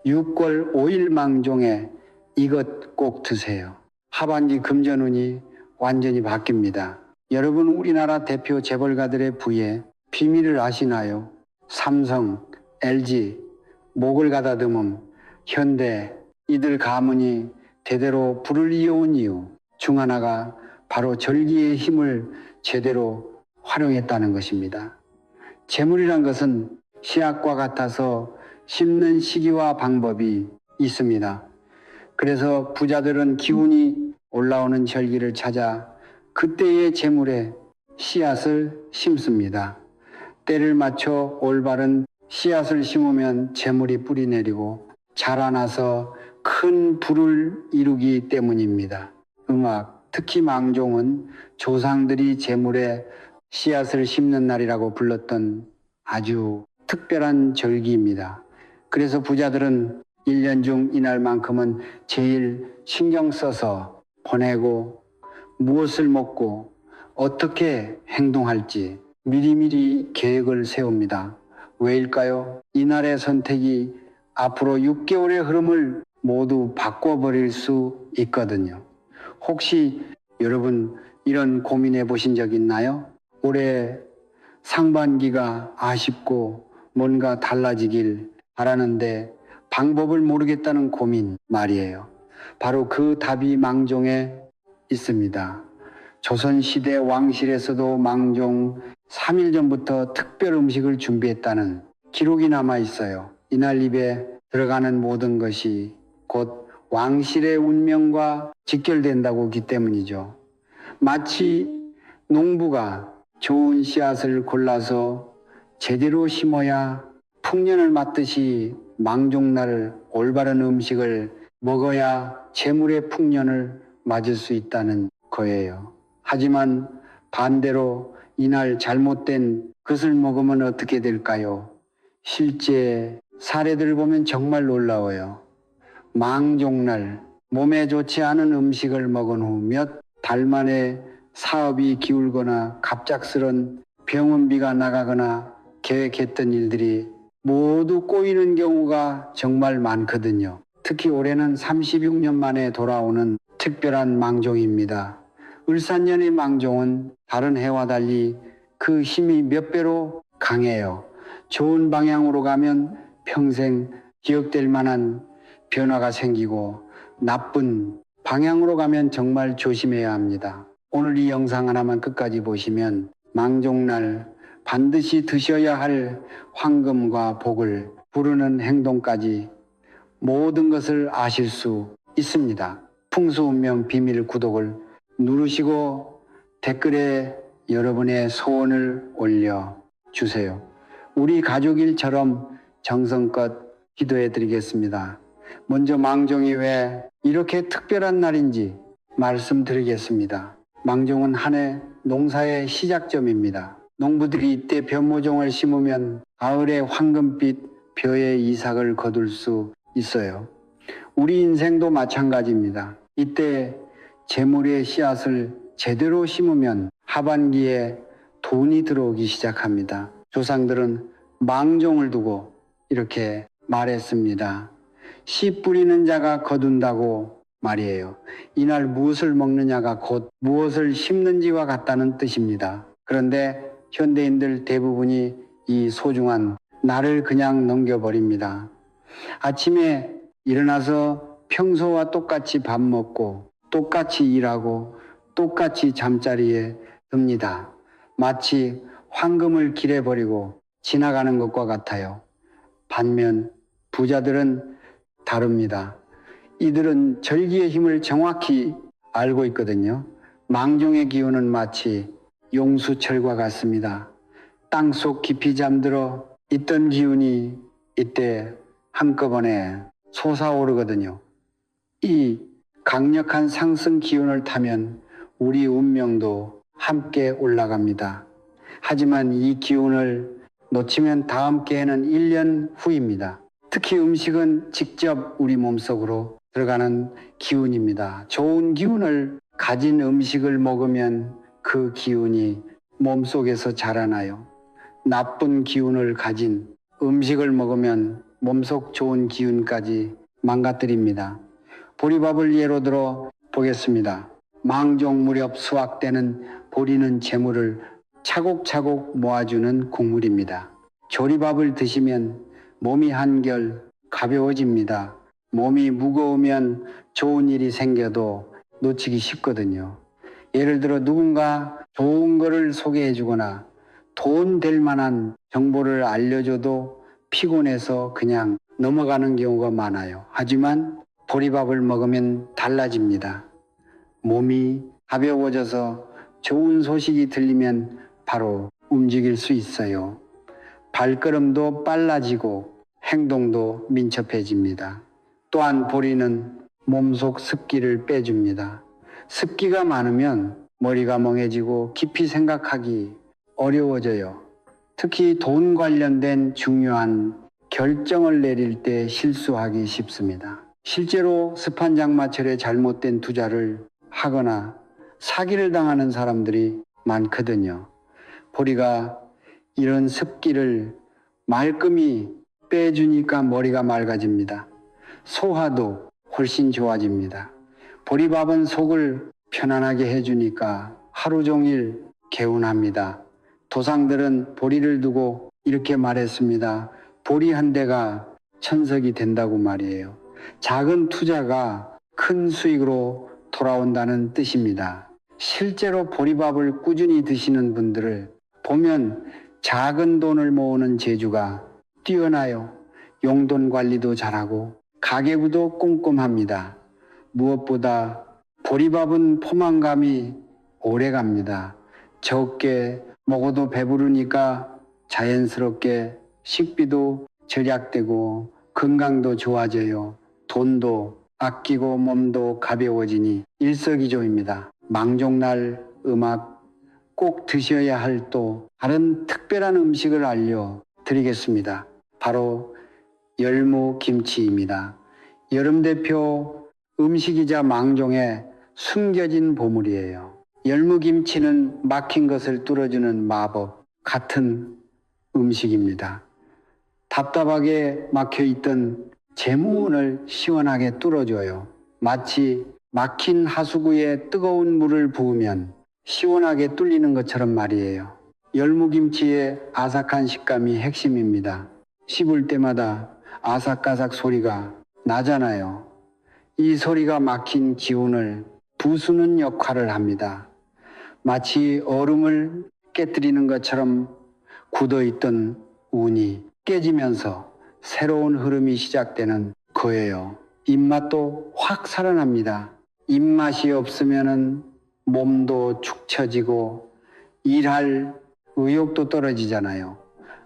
6월 5일 망종에 이것 꼭 드세요. 하반기 금전운이 완전히 바뀝니다. 여러분, 우리나라 대표 재벌가들의 부의 비밀을 아시나요? 삼성, LG, 목을 가다듬음, 현대, 이들 가문이 대대로 부를 이어온 이유 중 하나가 바로 절기의 힘을 제대로 활용했다는 것입니다. 재물이란 것은 씨앗과 같아서 심는 시기와 방법이 있습니다. 그래서 부자들은 기운이 올라오는 절기를 찾아 그때의 재물에 씨앗을 심습니다. 때를 맞춰 올바른 씨앗을 심으면 재물이 뿌리 내리고 자라나서 큰 부를 이루기 때문입니다. 음악, 특히 망종은 조상들이 재물에 씨앗을 심는 날이라고 불렀던 아주 특별한 절기입니다. 그래서 부자들은 1년 중 이날만큼은 제일 신경 써서 보내고 무엇을 먹고 어떻게 행동할지 미리미리 계획을 세웁니다. 왜일까요? 이날의 선택이 앞으로 6개월의 흐름을 모두 바꿔버릴 수 있거든요. 혹시 여러분 이런 고민해 보신 적 있나요? 올해 상반기가 아쉽고 뭔가 달라지길 바라는데 방법을 모르겠다는 고민 말이에요. 바로 그 답이 망종에 있습니다. 조선시대 왕실에서도 망종 3일 전부터 특별 음식을 준비했다는 기록이 남아 있어요. 이날 입에 들어가는 모든 것이 곧 왕실의 운명과 직결된다고 하기 때문이죠. 마치 농부가 좋은 씨앗을 골라서 제대로 심어야 풍년을 맞듯이 망종날 올바른 음식을 먹어야 재물의 풍년을 맞을 수 있다는 거예요. 하지만 반대로 이날 잘못된 것을 먹으면 어떻게 될까요? 실제 사례들을 보면 정말 놀라워요. 망종날 몸에 좋지 않은 음식을 먹은 후 몇 달 만에 사업이 기울거나 갑작스런 병원비가 나가거나 계획했던 일들이 모두 꼬이는 경우가 정말 많거든요. 특히 올해는 36년 만에 돌아오는 특별한 망종입니다. 을사년의 망종은 다른 해와 달리 그 힘이 몇 배로 강해요. 좋은 방향으로 가면 평생 기억될 만한 변화가 생기고 나쁜 방향으로 가면 정말 조심해야 합니다. 오늘 이 영상 하나만 끝까지 보시면 망종날 반드시 드셔야 할 황금과 복을 부르는 행동까지 모든 것을 아실 수 있습니다. 풍수운명 비밀 구독을 누르시고 댓글에 여러분의 소원을 올려주세요. 우리 가족 일처럼 정성껏 기도해 드리겠습니다. 먼저 망종이 왜 이렇게 특별한 날인지 말씀드리겠습니다. 망종은 한 해 농사의 시작점입니다. 농부들이 이때 벼모종을 심으면 가을에 황금빛 벼의 이삭을 거둘 수 있어요. 우리 인생도 마찬가지입니다. 이때 재물의 씨앗을 제대로 심으면 하반기에 돈이 들어오기 시작합니다. 조상들은 망종을 두고 이렇게 말했습니다. 씨 뿌리는 자가 거둔다고 말이에요. 이날 무엇을 먹느냐가 곧 무엇을 심는지와 같다는 뜻입니다. 그런데 현대인들 대부분이 이 소중한 날을 그냥 넘겨버립니다. 아침에 일어나서 평소와 똑같이 밥 먹고 똑같이 일하고 똑같이 잠자리에 듭니다. 마치 황금을 길에 버리고 지나가는 것과 같아요. 반면 부자들은 다릅니다. 이들은 절기의 힘을 정확히 알고 있거든요. 망종의 기운은 마치 용수철과 같습니다. 땅속 깊이 잠들어 있던 기운이 이때 한꺼번에 솟아오르거든요. 이 강력한 상승 기운을 타면 우리 운명도 함께 올라갑니다. 하지만 이 기운을 놓치면 다음 기회는 1년 후입니다. 특히 음식은 직접 우리 몸속으로 들어가는 기운입니다. 좋은 기운을 가진 음식을 먹으면 그 기운이 몸속에서 자라나요. 나쁜 기운을 가진 음식을 먹으면 몸속 좋은 기운까지 망가뜨립니다. 보리밥을 예로 들어 보겠습니다. 망종 무렵 수확되는 보리는 재물을 차곡차곡 모아주는 곡물입니다. 조리밥을 드시면 몸이 한결 가벼워집니다. 몸이 무거우면 좋은 일이 생겨도 놓치기 쉽거든요. 예를 들어 누군가 좋은 거를 소개해 주거나 돈 될 만한 정보를 알려줘도 피곤해서 그냥 넘어가는 경우가 많아요. 하지만 보리밥을 먹으면 달라집니다. 몸이 가벼워져서 좋은 소식이 들리면 바로 움직일 수 있어요. 발걸음도 빨라지고 행동도 민첩해집니다. 또한 보리는 몸속 습기를 빼줍니다. 습기가 많으면 머리가 멍해지고 깊이 생각하기 어려워져요. 특히 돈 관련된 중요한 결정을 내릴 때 실수하기 쉽습니다. 실제로 습한 장마철에 잘못된 투자를 하거나 사기를 당하는 사람들이 많거든요. 보리가 이런 습기를 말끔히 빼주니까 머리가 맑아집니다. 소화도 훨씬 좋아집니다. 보리밥은 속을 편안하게 해주니까 하루 종일 개운합니다. 도상들은 보리를 두고 이렇게 말했습니다. 보리 한 대가 천석이 된다고 말이에요. 작은 투자가 큰 수익으로 돌아온다는 뜻입니다. 실제로 보리밥을 꾸준히 드시는 분들을 보면 작은 돈을 모으는 재주가 뛰어나요. 용돈 관리도 잘하고 가계부도 꼼꼼합니다. 무엇보다 보리밥은 포만감이 오래갑니다. 적게 먹어도 배부르니까 자연스럽게 식비도 절약되고 건강도 좋아져요. 돈도 아끼고 몸도 가벼워지니 일석이조입니다. 망종날 음악 꼭 드셔야 할 또 다른 특별한 음식을 알려드리겠습니다. 바로 열무김치입니다. 여름 대표 음식이자 망종의 숨겨진 보물이에요. 열무김치는 막힌 것을 뚫어주는 마법 같은 음식입니다. 답답하게 막혀있던 재문을 시원하게 뚫어줘요. 마치 막힌 하수구에 뜨거운 물을 부으면 시원하게 뚫리는 것처럼 말이에요. 열무김치의 아삭한 식감이 핵심입니다. 씹을 때마다 아삭아삭 소리가 나잖아요. 이 소리가 막힌 기운을 부수는 역할을 합니다. 마치 얼음을 깨뜨리는 것처럼 굳어있던 운이 깨지면서 새로운 흐름이 시작되는 거예요. 입맛도 확 살아납니다. 입맛이 없으면 몸도 축 처지고 일할 의욕도 떨어지잖아요.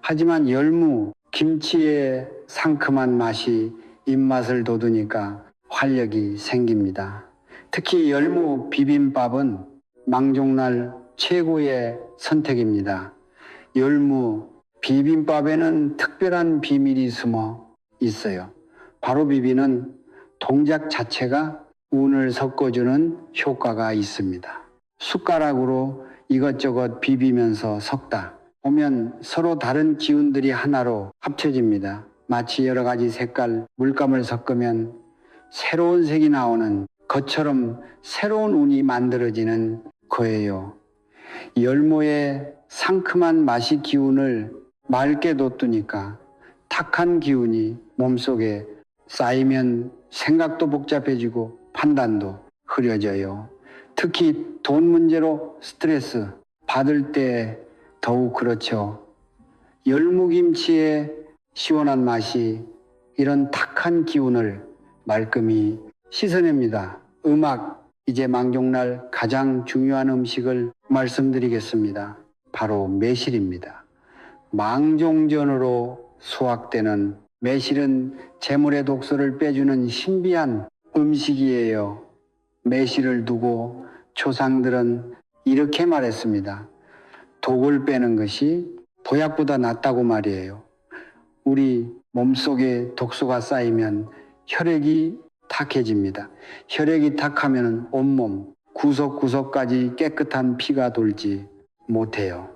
하지만 열무, 김치의 상큼한 맛이 입맛을 돋우니까 활력이 생깁니다. 특히 열무 비빔밥은 망종날 최고의 선택입니다. 열무 비빔밥에는 특별한 비밀이 숨어 있어요. 바로 비비는 동작 자체가 운을 섞어주는 효과가 있습니다. 숟가락으로 이것저것 비비면서 섞다 보면 서로 다른 기운들이 하나로 합쳐집니다. 마치 여러 가지 색깔 물감을 섞으면 새로운 색이 나오는 것처럼 새로운 운이 만들어지는 거예요. 열무의 상큼한 맛이 기운을 맑게 돋우니까 탁한 기운이 몸속에 쌓이면 생각도 복잡해지고 판단도 흐려져요. 특히 돈 문제로 스트레스 받을 때 더욱 그렇죠. 열무김치의 시원한 맛이 이런 탁한 기운을 말끔히 씻어냅니다. 음악, 이제 망종날 가장 중요한 음식을 말씀드리겠습니다. 바로 매실입니다. 망종전으로 수확되는 매실은 재물의 독소를 빼주는 신비한 음식이에요. 매실을 두고 조상들은 이렇게 말했습니다. 독을 빼는 것이 보약보다 낫다고 말이에요. 우리 몸속에 독소가 쌓이면 혈액이 탁해집니다. 혈액이 탁하면 온몸 구석구석까지 깨끗한 피가 돌지 못해요.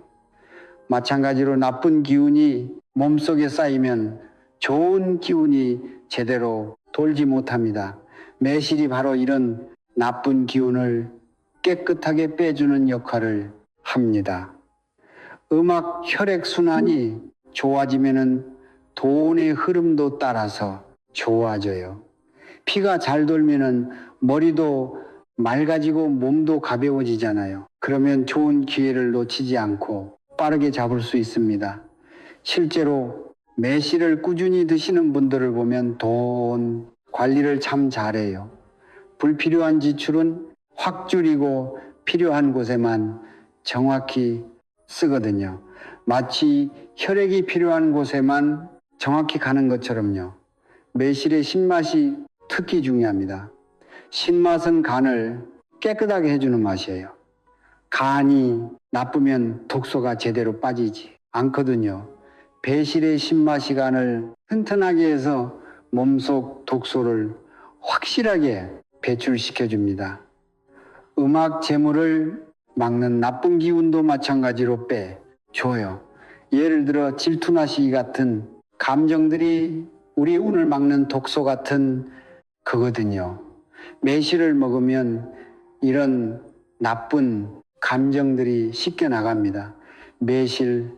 마찬가지로 나쁜 기운이 몸속에 쌓이면 좋은 기운이 제대로 돌지 못합니다. 매실이 바로 이런 나쁜 기운을 깨끗하게 빼주는 역할을 합니다. 음악 혈액순환이 좋아지면은 돈의 흐름도 따라서 좋아져요. 피가 잘 돌면은 머리도 맑아지고 몸도 가벼워지잖아요. 그러면 좋은 기회를 놓치지 않고 빠르게 잡을 수 있습니다. 실제로 매실을 꾸준히 드시는 분들을 보면 돈 관리를 참 잘해요. 불필요한 지출은 확 줄이고 필요한 곳에만 정확히 쓰거든요. 마치 혈액이 필요한 곳에만 정확히 가는 것처럼요. 매실의 신맛이 특히 중요합니다. 신맛은 간을 깨끗하게 해주는 맛이에요. 간이 나쁘면 독소가 제대로 빠지지 않거든요. 매실의 신맛이 간을 튼튼하게 해서 몸속 독소를 확실하게 배출시켜줍니다. 음악 재물을 막는 나쁜 기운도 마찬가지로 빼줘요. 예를 들어 질투나 시기 같은 감정들이 우리 운을 막는 독소 같은 그거든요. 매실을 먹으면 이런 나쁜 감정들이 씻겨 나갑니다. 매실,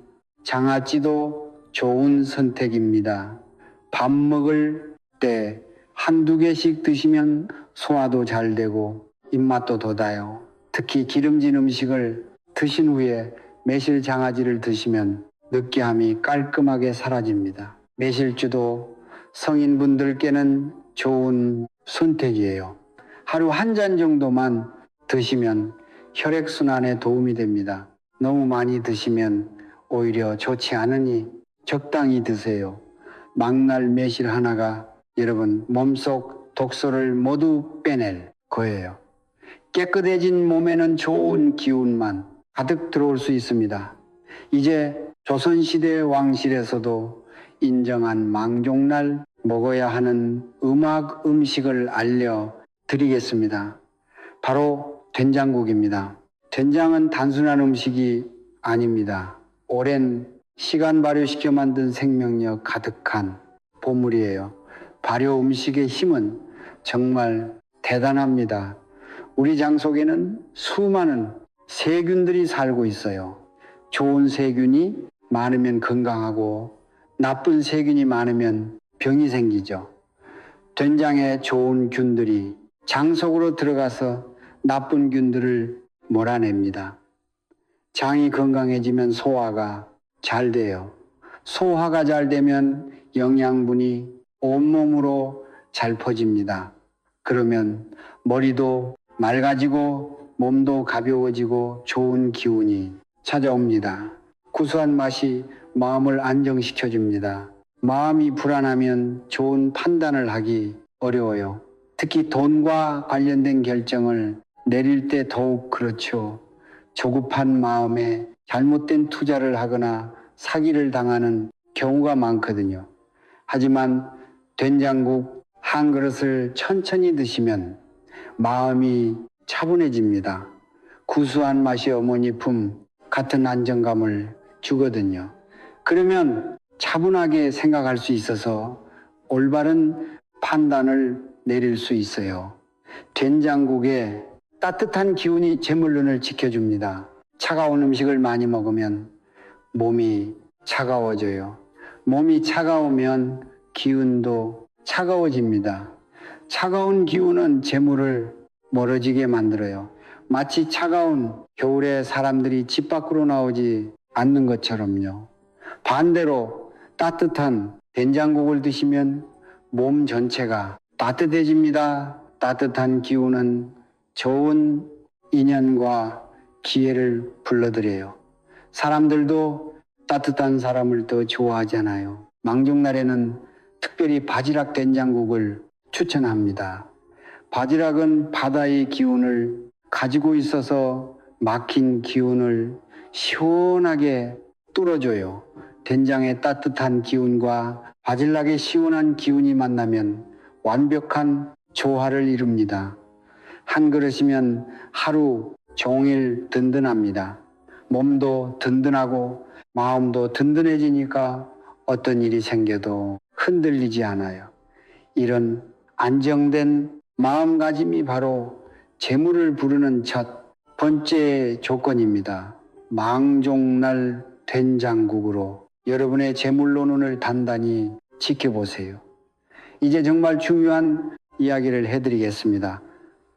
장아찌도 좋은 선택입니다. 밥 먹을 때 한두 개씩 드시면 소화도 잘 되고 입맛도 돋아요. 특히 기름진 음식을 드신 후에 매실 장아찌를 드시면 느끼함이 깔끔하게 사라집니다. 매실주도 성인분들께는 좋은 선택이에요. 하루 한 잔 정도만 드시면 혈액순환에 도움이 됩니다. 너무 많이 드시면 오히려 좋지 않으니 적당히 드세요. 막날 매실 하나가 여러분 몸속 독소를 모두 빼낼 거예요. 깨끗해진 몸에는 좋은 기운만 가득 들어올 수 있습니다. 이제 조선시대 왕실에서도 인정한 망종날 먹어야 하는 음악 음식을 알려드리겠습니다. 바로 된장국입니다. 된장은 단순한 음식이 아닙니다. 오랜 시간 발효시켜 만든 생명력 가득한 보물이에요. 발효 음식의 힘은 정말 대단합니다. 우리 장 속에는 수많은 세균들이 살고 있어요. 좋은 세균이 많으면 건강하고 나쁜 세균이 많으면 병이 생기죠. 된장에 좋은 균들이 장 속으로 들어가서 나쁜 균들을 몰아냅니다. 장이 건강해지면 소화가 잘 돼요. 소화가 잘 되면 영양분이 온몸으로 잘 퍼집니다. 그러면 머리도 맑아지고 몸도 가벼워지고 좋은 기운이 찾아옵니다. 구수한 맛이 마음을 안정시켜줍니다. 마음이 불안하면 좋은 판단을 하기 어려워요. 특히 돈과 관련된 결정을 내릴 때 더욱 그렇죠. 조급한 마음에 잘못된 투자를 하거나 사기를 당하는 경우가 많거든요. 하지만 된장국 한 그릇을 천천히 드시면 마음이 차분해집니다. 구수한 맛이 어머니 품 같은 안정감을 주거든요. 그러면 차분하게 생각할 수 있어서 올바른 판단을 내릴 수 있어요. 된장국에 따뜻한 기운이 제물론을 지켜줍니다. 차가운 음식을 많이 먹으면 몸이 차가워져요. 몸이 차가우면 기운도 차가워집니다. 차가운 기운은 재물을 멀어지게 만들어요. 마치 차가운 겨울에 사람들이 집 밖으로 나오지 않는 것처럼요. 반대로 따뜻한 된장국을 드시면 몸 전체가 따뜻해집니다. 따뜻한 기운은 좋은 인연과 기회를 불러들여요. 사람들도 따뜻한 사람을 더 좋아하잖아요. 망종날에는 특별히 바지락 된장국을 추천합니다. 바지락은 바다의 기운을 가지고 있어서 막힌 기운을 시원하게 뚫어줘요. 된장의 따뜻한 기운과 바지락의 시원한 기운이 만나면 완벽한 조화를 이룹니다. 한 그릇이면 하루 종일 든든합니다. 몸도 든든하고 마음도 든든해지니까 어떤 일이 생겨도 흔들리지 않아요. 이런 안정된 마음가짐이 바로 재물을 부르는 첫 번째 조건입니다. 망종날 된장국으로 여러분의 재물로 눈을 단단히 지켜보세요. 이제 정말 중요한 이야기를 해드리겠습니다.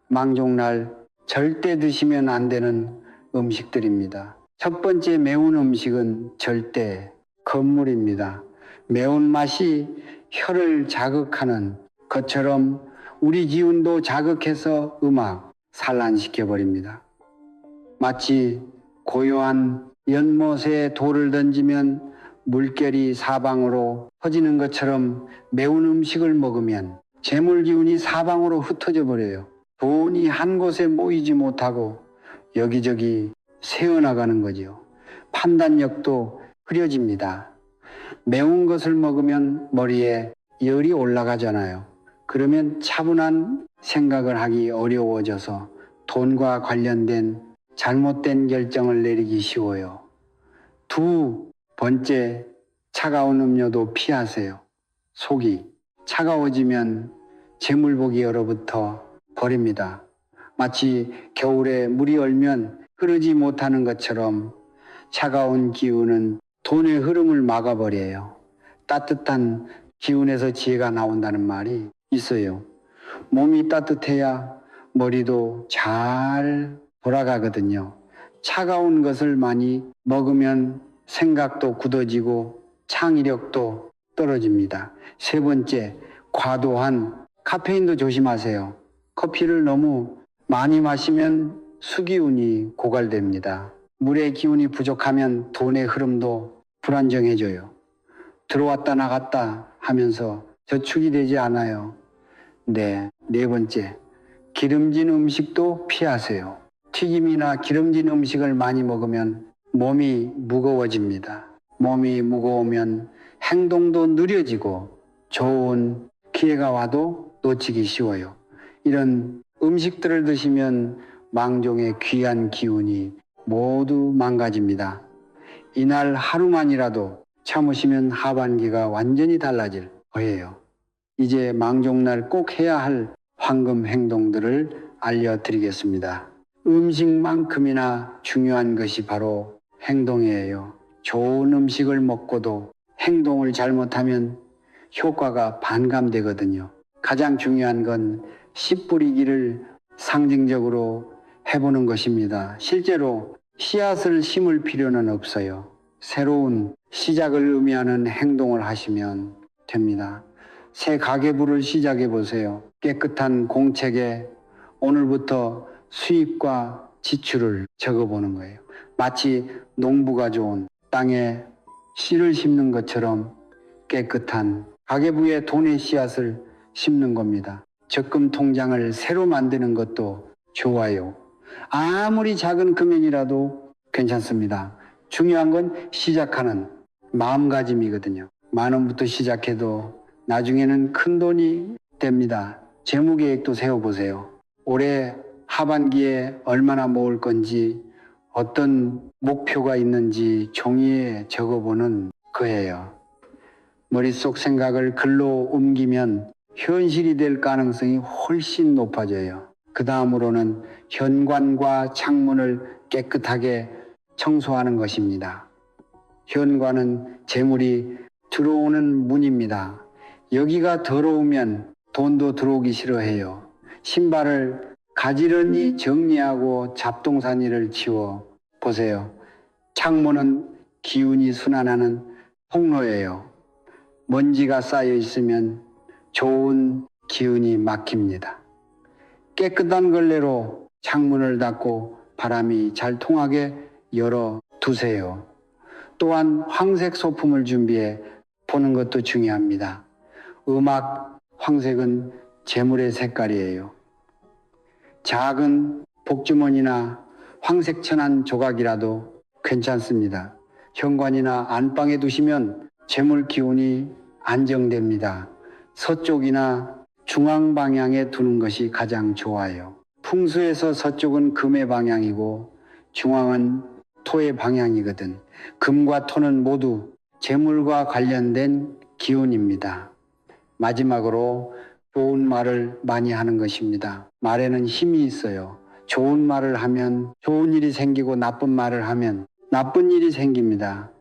망종날 절대 드시면 안 되는 음식들입니다. 첫 번째 매운 음식은 절대 건물입니다. 매운맛이 혀를 자극하는 것처럼 우리 기운도 자극해서 산란시켜버립니다. 마치 고요한 연못에 돌을 던지면 물결이 사방으로 퍼지는 것처럼 매운 음식을 먹으면 재물 기운이 사방으로 흩어져 버려요. 돈이 한 곳에 모이지 못하고 여기저기 새어나가는 거죠. 판단력도 흐려집니다. 매운 것을 먹으면 머리에 열이 올라가잖아요. 그러면 차분한 생각을 하기 어려워져서 돈과 관련된 잘못된 결정을 내리기 쉬워요. 두 번째, 차가운 음료도 피하세요. 속이 차가워지면 재물복이 얼어붙어 버립니다. 마치 겨울에 물이 얼면 흐르지 못하는 것처럼 차가운 기운은 돈의 흐름을 막아버려요. 따뜻한 기운에서 지혜가 나온다는 말이 있어요. 몸이 따뜻해야 머리도 잘 돌아가거든요. 차가운 것을 많이 먹으면 생각도 굳어지고 창의력도 떨어집니다. 세 번째, 과도한 카페인도 조심하세요. 커피를 너무 많이 마시면 수기운이 고갈됩니다. 물의 기운이 부족하면 돈의 흐름도 불안정해져요. 들어왔다 나갔다 하면서 저축이 되지 않아요. 네 번째, 기름진 음식도 피하세요. 튀김이나 기름진 음식을 많이 먹으면 몸이 무거워집니다. 몸이 무거우면 행동도 느려지고 좋은 기회가 와도 놓치기 쉬워요. 이런 음식들을 드시면 망종의 귀한 기운이 모두 망가집니다. 이날 하루만이라도 참으시면 하반기가 완전히 달라질 거예요. 이제 망종날 꼭 해야 할 황금 행동들을 알려드리겠습니다. 음식만큼이나 중요한 것이 바로 행동이에요. 좋은 음식을 먹고도 행동을 잘못하면 효과가 반감되거든요. 가장 중요한 건 씨 뿌리기를 상징적으로 해보는 것입니다. 실제로 씨앗을 심을 필요는 없어요. 새로운 시작을 의미하는 행동을 하시면 됩니다. 새 가계부를 시작해 보세요. 깨끗한 공책에 오늘부터 수입과 지출을 적어보는 거예요. 마치 농부가 좋은 땅에 씨를 심는 것처럼 깨끗한 가계부에 돈의 씨앗을 심는 겁니다. 적금 통장을 새로 만드는 것도 좋아요. 아무리 작은 금액이라도 괜찮습니다. 중요한 건 시작하는 마음가짐이거든요. 만 원부터 시작해도 나중에는 큰 돈이 됩니다. 재무계획도 세워보세요. 올해 하반기에 얼마나 모을 건지 어떤 목표가 있는지 종이에 적어보는 거예요. 머릿속 생각을 글로 옮기면 현실이 될 가능성이 훨씬 높아져요. 그 다음으로는 현관과 창문을 깨끗하게 청소하는 것입니다. 현관은 재물이 들어오는 문입니다. 여기가 더러우면 돈도 들어오기 싫어해요. 신발을 가지런히 정리하고 잡동사니를 치워 보세요. 창문은 기운이 순환하는 통로예요. 먼지가 쌓여 있으면 좋은 기운이 막힙니다. 깨끗한 걸레로 창문을 닫고 바람이 잘 통하게 열어 두세요. 또한 황색 소품을 준비해 보는 것도 중요합니다. 음악 황색은 재물의 색깔이에요. 작은 복주머니나 황색 천안 조각이라도 괜찮습니다. 현관이나 안방에 두시면 재물 기운이 안정됩니다. 서쪽이나 중앙 방향에 두는 것이 가장 좋아요. 풍수에서 서쪽은 금의 방향이고 중앙은 토의 방향이거든. 금과 토는 모두 재물과 관련된 기운입니다. 마지막으로 좋은 말을 많이 하는 것입니다. 말에는 힘이 있어요. 좋은 말을 하면 좋은 일이 생기고 나쁜 말을 하면 나쁜 일이 생깁니다.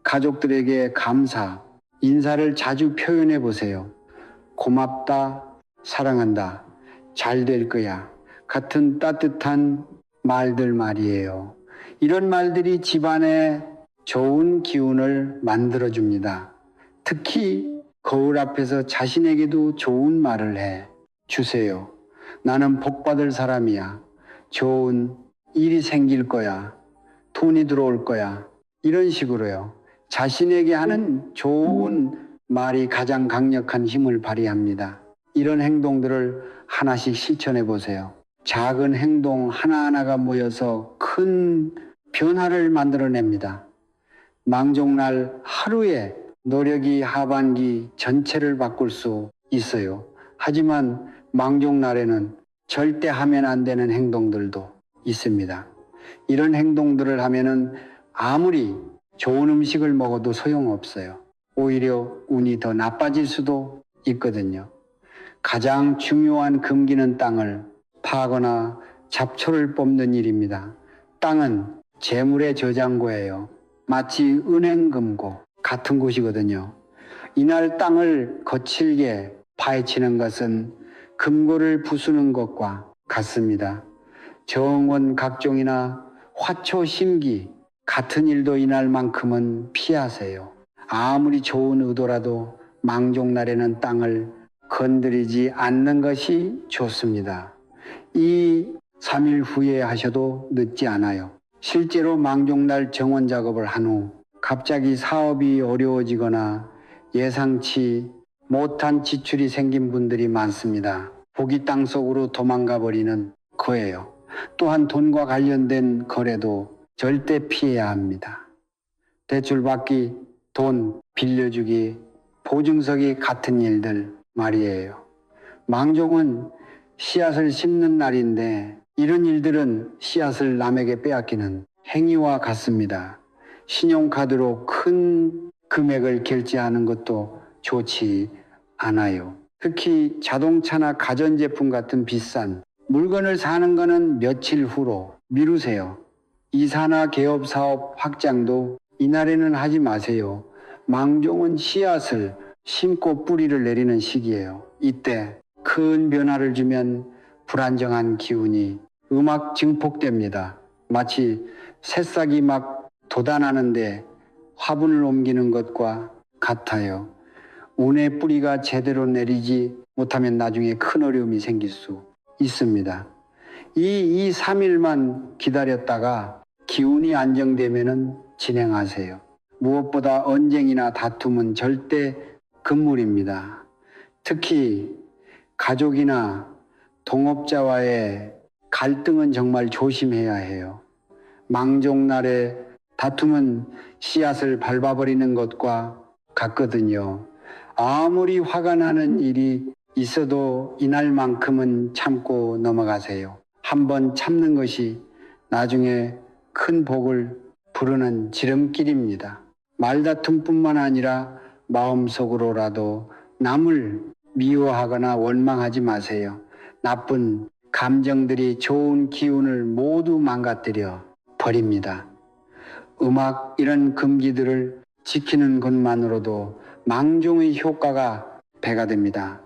가족들에게 감사, 인사를 자주 표현해 보세요. 고맙다, 사랑한다, 잘 될 거야 같은 따뜻한 말들 말이에요. 이런 말들이 집안에 좋은 기운을 만들어줍니다. 특히 거울 앞에서 자신에게도 좋은 말을 해 주세요. 나는 복받을 사람이야. 좋은 일이 생길 거야. 돈이 들어올 거야. 이런 식으로요. 자신에게 하는 좋은 말이 가장 강력한 힘을 발휘합니다. 이런 행동들을 하나씩 실천해 보세요. 작은 행동 하나하나가 모여서 큰 변화를 만들어냅니다. 망종날 하루에 노력이 하반기 전체를 바꿀 수 있어요. 하지만 망종날에는 절대 하면 안 되는 행동들도 있습니다. 이런 행동들을 하면은 아무리 좋은 음식을 먹어도 소용없어요. 오히려 운이 더 나빠질 수도 있거든요. 가장 중요한 금기는 땅을 파거나 잡초를 뽑는 일입니다. 땅은 재물의 저장고예요. 마치 은행금고 같은 곳이거든요. 이날 땅을 거칠게 파헤치는 것은 금고를 부수는 것과 같습니다. 정원 각종이나 화초 심기 같은 일도 이날만큼은 피하세요. 아무리 좋은 의도라도 망종날에는 땅을 건드리지 않는 것이 좋습니다. 이 3일 후에 하셔도 늦지 않아요. 실제로 망종날 정원 작업을 한 후 갑자기 사업이 어려워지거나 예상치 못한 지출이 생긴 분들이 많습니다. 복이 땅속으로 도망가 버리는 거예요. 또한 돈과 관련된 거래도 절대 피해야 합니다. 대출받기, 돈 빌려주기, 보증서기 같은 일들 말이에요. 망종은 씨앗을 심는 날인데 이런 일들은 씨앗을 남에게 빼앗기는 행위와 같습니다. 신용카드로 큰 금액을 결제하는 것도 좋지 않아요. 특히 자동차나 가전제품 같은 비싼 물건을 사는 거는 며칠 후로 미루세요. 이사나 개업 사업 확장도 이날에는 하지 마세요. 망종은 씨앗을 심고 뿌리를 내리는 시기예요. 이때 큰 변화를 주면 불안정한 기운이 음악 증폭됩니다. 마치 새싹이 막 돋아나는데 화분을 옮기는 것과 같아요. 운의 뿌리가 제대로 내리지 못하면 나중에 큰 어려움이 생길 수 있습니다. 이 3일만 기다렸다가 기운이 안정되면 진행하세요. 무엇보다 언쟁이나 다툼은 절대 금물입니다. 특히 가족이나 동업자와의 갈등은 정말 조심해야 해요. 망종날에 다툼은 씨앗을 밟아버리는 것과 같거든요. 아무리 화가 나는 일이 있어도 이날만큼은 참고 넘어가세요. 한번 참는 것이 나중에 큰 복을 부르는 지름길입니다. 말다툼뿐만 아니라 마음속으로라도 남을 미워하거나 원망하지 마세요. 나쁜 감정들이 좋은 기운을 모두 망가뜨려 버립니다. 음악 이런 금기들을 지키는 것만으로도 망종의 효과가 배가 됩니다.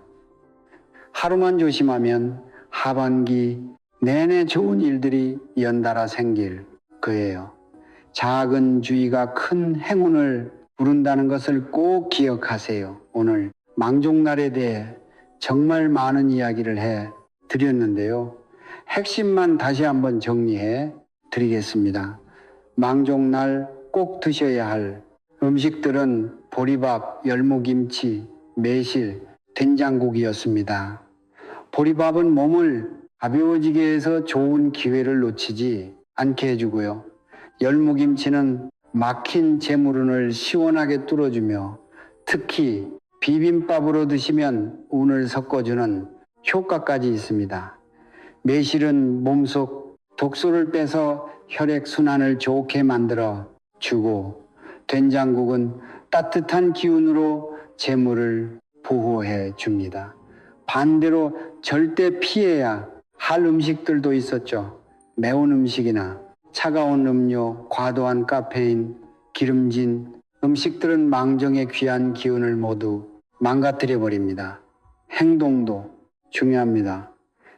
하루만 조심하면 하반기 내내 좋은 일들이 연달아 생길 거예요. 작은 주의가 큰 행운을 부른다는 것을 꼭 기억하세요. 오늘 망종날에 대해 정말 많은 이야기를 해 드렸는데요. 핵심만 다시 한번 정리해 드리겠습니다. 망종날 꼭 드셔야 할 음식들은 보리밥, 열무김치, 매실, 된장국이었습니다. 보리밥은 몸을 가벼워지게 해서 좋은 기회를 놓치지 않게 해주고요. 열무김치는 막힌 재물운을 시원하게 뚫어주며 특히 비빔밥으로 드시면 운을 섞어주는 효과까지 있습니다. 매실은 몸속 독소를 빼서 혈액순환을 좋게 만들어 주고 된장국은 따뜻한 기운으로 재물을 보호해 줍니다. 반대로 절대 피해야 할 음식들도 있었죠. 매운 음식이나 차가운 음료, 과도한 카페인, 기름진 음식들은 망정의 귀한 기운을 모두 망가뜨려 버립니다. 행동도 중요합니다.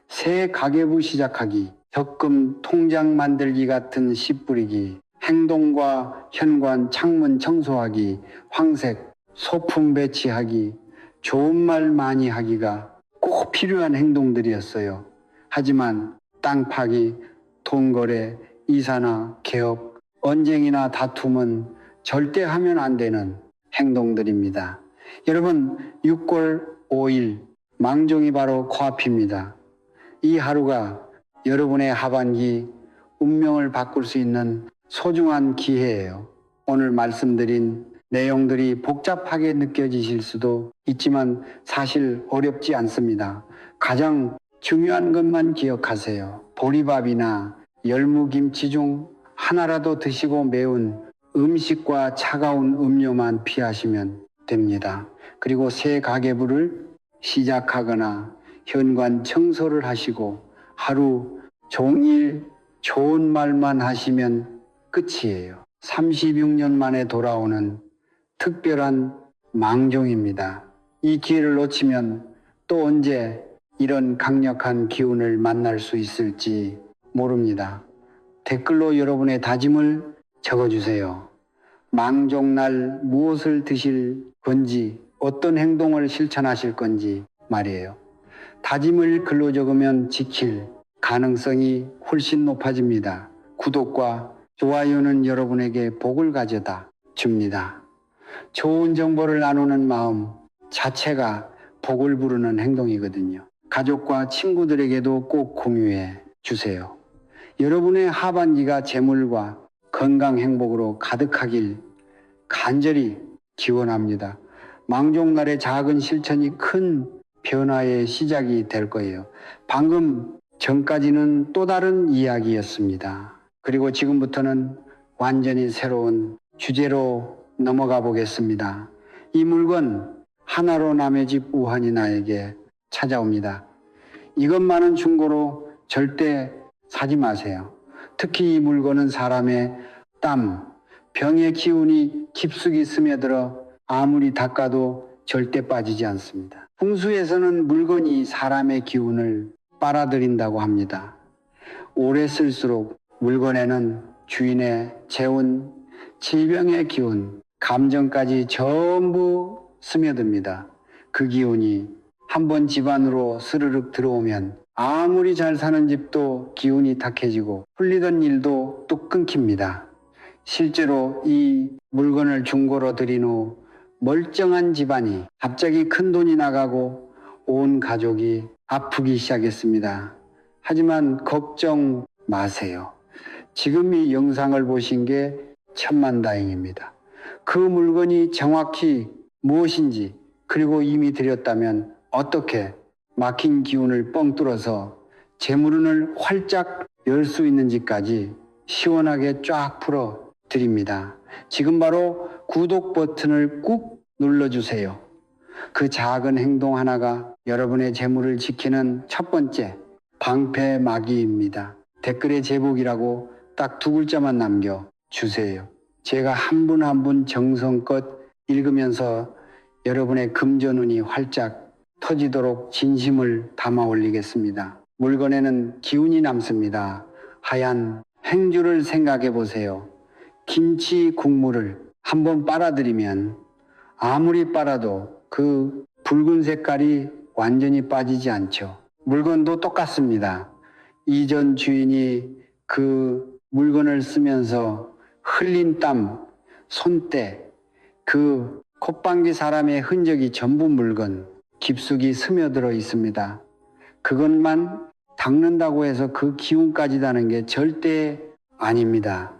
새 가계부 시작하기, 적금 통장 만들기 같은 씨 뿌리기, 행동과 현관 창문 청소하기, 황색 소품 배치하기, 좋은 말 많이 하기가 꼭 필요한 행동들이었어요. 하지만 땅 파기, 돈 거래, 이사나 개업, 언쟁이나 다툼은 절대 하면 안 되는 행동들입니다. 여러분, 6월 5일 망종이 바로 코앞입니다. 이 하루가 여러분의 하반기 운명을 바꿀 수 있는 소중한 기회예요. 오늘 말씀드린 내용들이 복잡하게 느껴지실 수도 있지만 사실 어렵지 않습니다. 가장 중요한 것만 기억하세요. 보리밥이나 열무김치 중 하나라도 드시고 매운 음식과 차가운 음료만 피하시면 됩니다. 그리고 새 가계부를 시작하거나 현관 청소를 하시고 하루 종일 좋은 말만 하시면 끝이에요. 36년 만에 돌아오는 특별한 망종입니다. 이 기회를 놓치면 또 언제 이런 강력한 기운을 만날 수 있을지 모릅니다. 댓글로 여러분의 다짐을 적어주세요. 망종날 무엇을 드실 건지, 어떤 행동을 실천하실 건지 말이에요. 다짐을 글로 적으면 지킬 가능성이 훨씬 높아집니다. 구독과 좋아요는 여러분에게 복을 가져다 줍니다. 좋은 정보를 나누는 마음 자체가 복을 부르는 행동이거든요. 가족과 친구들에게도 꼭 공유해 주세요. 여러분의 하반기가 재물과 건강 행복으로 가득하길 간절히 기원합니다. 망종날의 작은 실천이 큰 변화의 시작이 될 거예요. 방금 전까지는 또 다른 이야기였습니다. 그리고 지금부터는 완전히 새로운 주제로 넘어가 보겠습니다. 이 물건 하나로 남의 집 우환이 나에게 찾아옵니다. 이것만은 중고로 절대 사지 마세요. 특히 이 물건은 사람의 땀, 병의 기운이 깊숙이 스며들어 아무리 닦아도 절대 빠지지 않습니다. 풍수에서는 물건이 사람의 기운을 빨아들인다고 합니다. 오래 쓸수록 물건에는 주인의 재운, 질병의 기운, 감정까지 전부 스며듭니다. 그 기운이 한번 집안으로 스르륵 들어오면 아무리 잘 사는 집도 기운이 탁해지고 풀리던 일도 뚝 끊깁니다. 실제로 이 물건을 중고로 들인 후 멀쩡한 집안이 갑자기 큰 돈이 나가고 온 가족이 아프기 시작했습니다. 하지만 걱정 마세요. 지금 이 영상을 보신 게 천만다행입니다. 그 물건이 정확히 무엇인지, 그리고 이미 드렸다면 어떻게 막힌 기운을 뻥 뚫어서 재물운을 활짝 열 수 있는지까지 시원하게 쫙 풀어 드립니다. 지금 바로 구독 버튼을 꾹 눌러주세요. 그 작은 행동 하나가 여러분의 재물을 지키는 첫 번째 방패막이입니다. 댓글에 제복이라고 딱 2글자만 남겨주세요. 제가 한 분 한 분 정성껏 읽으면서 여러분의 금전운이 활짝 터지도록 진심을 담아 올리겠습니다. 물건에는 기운이 남습니다. 하얀 행주를 생각해 보세요. 김치 국물을 한번 빨아들이면 아무리 빨아도 그 붉은 색깔이 완전히 빠지지 않죠. 물건도 똑같습니다. 이전 주인이 그 물건을 쓰면서 흘린 땀, 손때, 그 콧방귀 사람의 흔적이 전부 물건 깊숙이 스며들어 있습니다. 그것만 닦는다고 해서 그 기운까지 다는 게 절대 아닙니다.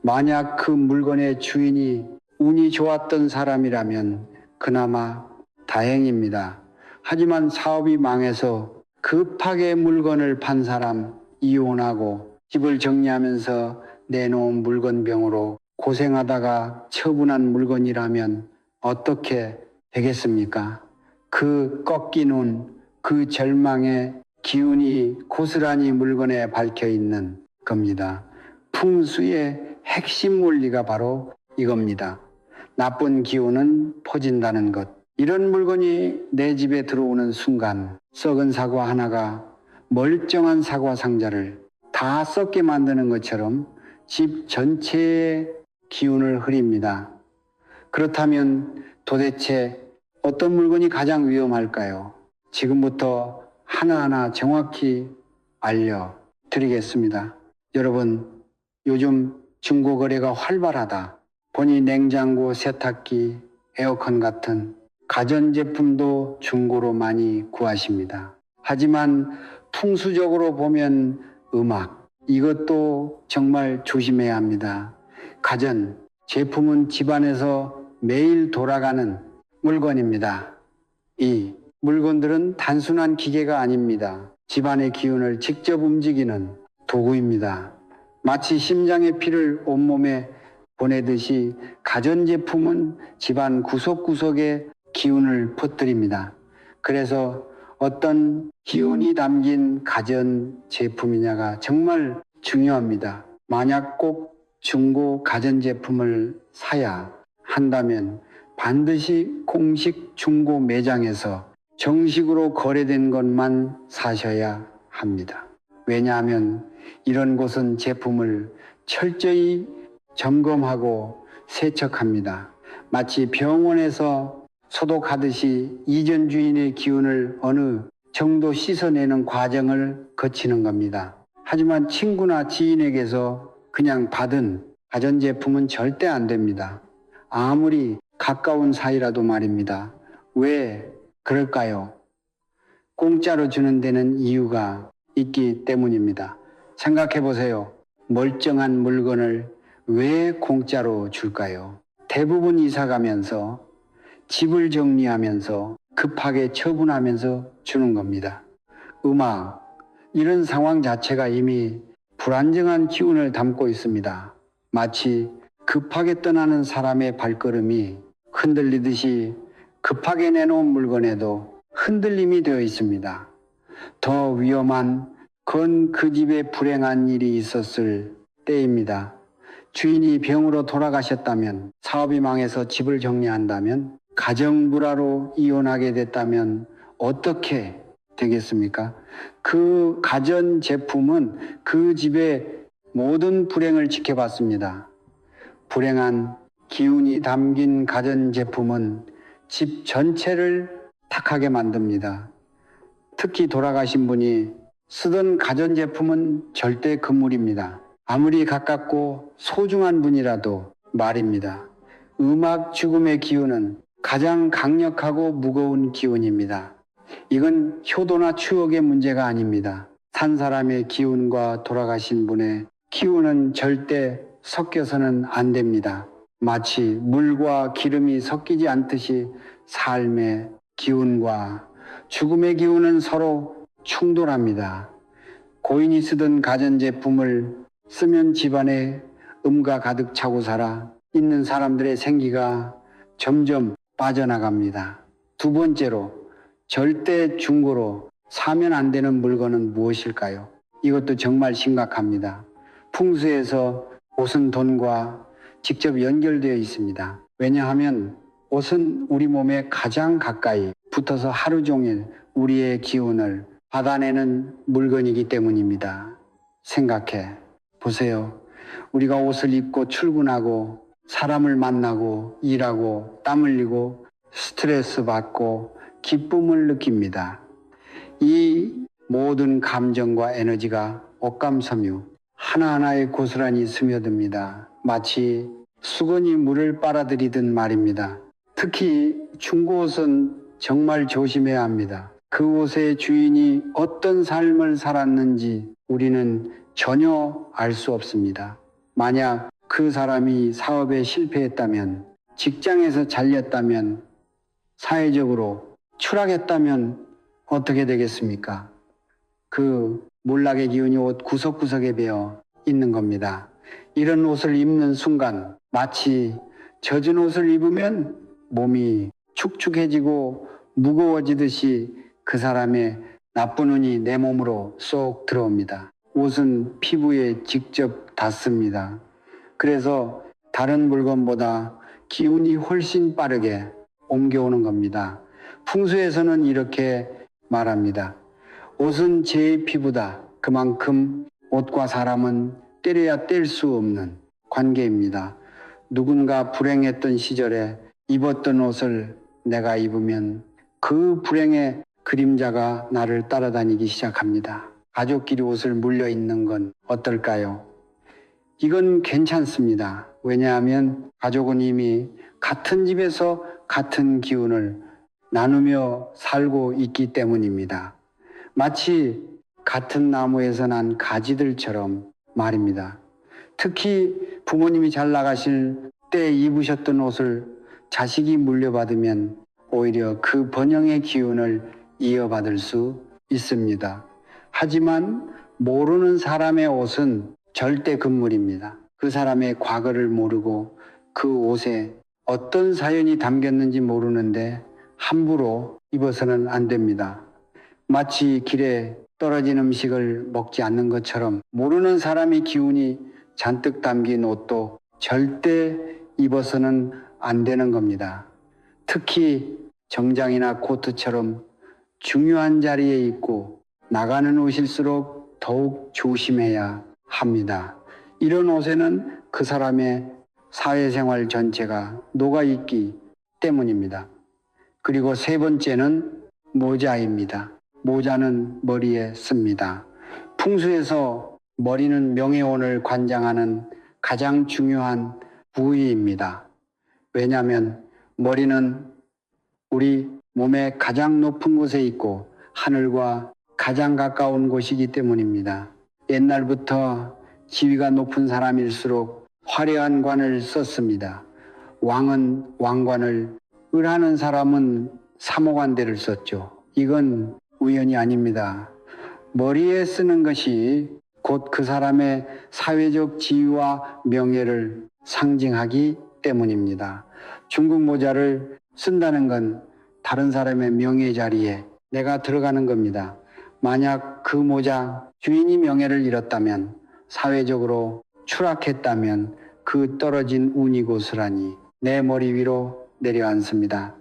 만약 그 물건의 주인이 운이 좋았던 사람이라면 그나마 다행입니다. 하지만 사업이 망해서 급하게 물건을 판 사람, 이혼하고 집을 정리하면서 내놓은 물건병으로 고생하다가 처분한 물건이라면 어떻게 되겠습니까? 그 꺾이는 그 절망의 기운이 고스란히 물건에 박혀 있는 겁니다. 풍수의 핵심 원리가 바로 이겁니다. 나쁜 기운은 퍼진다는 것. 이런 물건이 내 집에 들어오는 순간 썩은 사과 하나가 멀쩡한 사과 상자를 다 썩게 만드는 것처럼 집 전체의 기운을 흐립니다. 그렇다면 도대체 어떤 물건이 가장 위험할까요? 지금부터 하나하나 정확히 알려드리겠습니다. 여러분, 요즘 중고거래가 활발하다 보니 냉장고, 세탁기, 에어컨 같은 가전제품도 중고로 많이 구하십니다. 하지만 풍수적으로 보면 음악, 이것도 정말 조심해야 합니다. 가전, 제품은 집안에서 매일 돌아가는 물건입니다. 이 물건들은 단순한 기계가 아닙니다. 집안의 기운을 직접 움직이는 도구입니다. 마치 심장의 피를 온몸에 보내듯이 가전제품은 집안 구석구석에 기운을 퍼뜨립니다. 그래서 어떤 기운이 담긴 가전제품이냐가 정말 중요합니다. 만약 꼭 중고 가전제품을 사야 한다면 반드시 공식 중고 매장에서 정식으로 거래된 것만 사셔야 합니다. 왜냐하면 이런 곳은 제품을 철저히 점검하고 세척합니다. 마치 병원에서 소독하듯이 이전 주인의 기운을 어느 정도 씻어내는 과정을 거치는 겁니다. 하지만 친구나 지인에게서 그냥 받은 가전제품은 절대 안 됩니다. 아무리 가까운 사이라도 말입니다. 왜 그럴까요? 공짜로 주는 데는 이유가 있기 때문입니다. 생각해 보세요. 멀쩡한 물건을 왜 공짜로 줄까요? 대부분 이사 가면서 집을 정리하면서 급하게 처분하면서 주는 겁니다. 음악, 이런 상황 자체가 이미 불안정한 기운을 담고 있습니다. 마치 급하게 떠나는 사람의 발걸음이 흔들리듯이 급하게 내놓은 물건에도 흔들림이 되어 있습니다. 더 위험한 건 그 집에 불행한 일이 있었을 때입니다. 주인이 병으로 돌아가셨다면, 사업이 망해서 집을 정리한다면, 가정불화로 이혼하게 됐다면 어떻게 되겠습니까? 그 가전제품은 그 집의 모든 불행을 지켜봤습니다. 불행한 기운이 담긴 가전제품은 집 전체를 탁하게 만듭니다. 특히 돌아가신 분이 쓰던 가전제품은 절대 금물입니다. 아무리 가깝고 소중한 분이라도 말입니다. 음악 죽음의 기운은 가장 강력하고 무거운 기운입니다. 이건 효도나 추억의 문제가 아닙니다. 산 사람의 기운과 돌아가신 분의 기운은 절대 섞여서는 안 됩니다. 마치 물과 기름이 섞이지 않듯이 삶의 기운과 죽음의 기운은 서로 충돌합니다. 고인이 쓰던 가전제품을 쓰면 집안에 음가 가득 차고 살아 있는 사람들의 생기가 점점 빠져나갑니다. 두 번째로, 절대 중고로 사면 안 되는 물건은 무엇일까요? 이것도 정말 심각합니다. 풍수에서 옷은 돈과 직접 연결되어 있습니다. 왜냐하면 옷은 우리 몸에 가장 가까이 붙어서 하루 종일 우리의 기운을 받아내는 물건이기 때문입니다. 생각해 보세요. 우리가 옷을 입고 출근하고 사람을 만나고 일하고 땀 흘리고 스트레스 받고 기쁨을 느낍니다. 이 모든 감정과 에너지가 옷감섬유 하나하나에 고스란히 스며듭니다. 마치 수건이 물을 빨아들이듯 말입니다. 특히 중고옷은 정말 조심해야 합니다. 그 옷의 주인이 어떤 삶을 살았는지 우리는 전혀 알 수 없습니다. 만약 그 사람이 사업에 실패했다면, 직장에서 잘렸다면, 사회적으로 추락했다면 어떻게 되겠습니까? 그 몰락의 기운이 옷 구석구석에 배어 있는 겁니다. 이런 옷을 입는 순간 마치 젖은 옷을 입으면 몸이 축축해지고 무거워지듯이 그 사람의 나쁜 운이 내 몸으로 쏙 들어옵니다. 옷은 피부에 직접 닿습니다. 그래서 다른 물건보다 기운이 훨씬 빠르게 옮겨오는 겁니다. 풍수에서는 이렇게 말합니다. 옷은 제 피부다. 그만큼 옷과 사람은 때려야 뗄 수 없는 관계입니다. 누군가 불행했던 시절에 입었던 옷을 내가 입으면 그 불행의 그림자가 나를 따라다니기 시작합니다. 가족끼리 옷을 물려 입는 건 어떨까요? 이건 괜찮습니다. 왜냐하면 가족은 이미 같은 집에서 같은 기운을 나누며 살고 있기 때문입니다. 마치 같은 나무에서 난 가지들처럼 말입니다. 특히 부모님이 잘 나가실 때 입으셨던 옷을 자식이 물려받으면 오히려 그 번영의 기운을 이어받을 수 있습니다. 하지만 모르는 사람의 옷은 절대 금물입니다. 그 사람의 과거를 모르고 그 옷에 어떤 사연이 담겼는지 모르는데 함부로 입어서는 안 됩니다. 마치 길에 떨어진 음식을 먹지 않는 것처럼 모르는 사람의 기운이 잔뜩 담긴 옷도 절대 입어서는 안 되는 겁니다. 특히 정장이나 코트처럼 중요한 자리에 입고 나가는 옷일수록 더욱 조심해야 합니다. 이런 옷에는 그 사람의 사회생활 전체가 녹아있기 때문입니다. 그리고 세 번째는 모자입니다. 모자는 머리에 씁니다. 풍수에서 머리는 명예혼을 관장하는 가장 중요한 부위입니다. 왜냐하면 머리는 우리 몸의 가장 높은 곳에 있고 하늘과 가장 가까운 곳이기 때문입니다. 옛날부터 지위가 높은 사람일수록 화려한 관을 썼습니다. 왕은 왕관을, 을하는 사람은 사모관대를 썼죠. 이건 우연이 아닙니다. 머리에 쓰는 것이 곧 그 사람의 사회적 지위와 명예를 상징하기 때문입니다. 중국 모자를 쓴다는 건 다른 사람의 명예 자리에 내가 들어가는 겁니다. 만약 그 모자 주인이 명예를 잃었다면, 사회적으로 추락했다면 그 떨어진 운이 고스란히 내 머리 위로 내려앉습니다.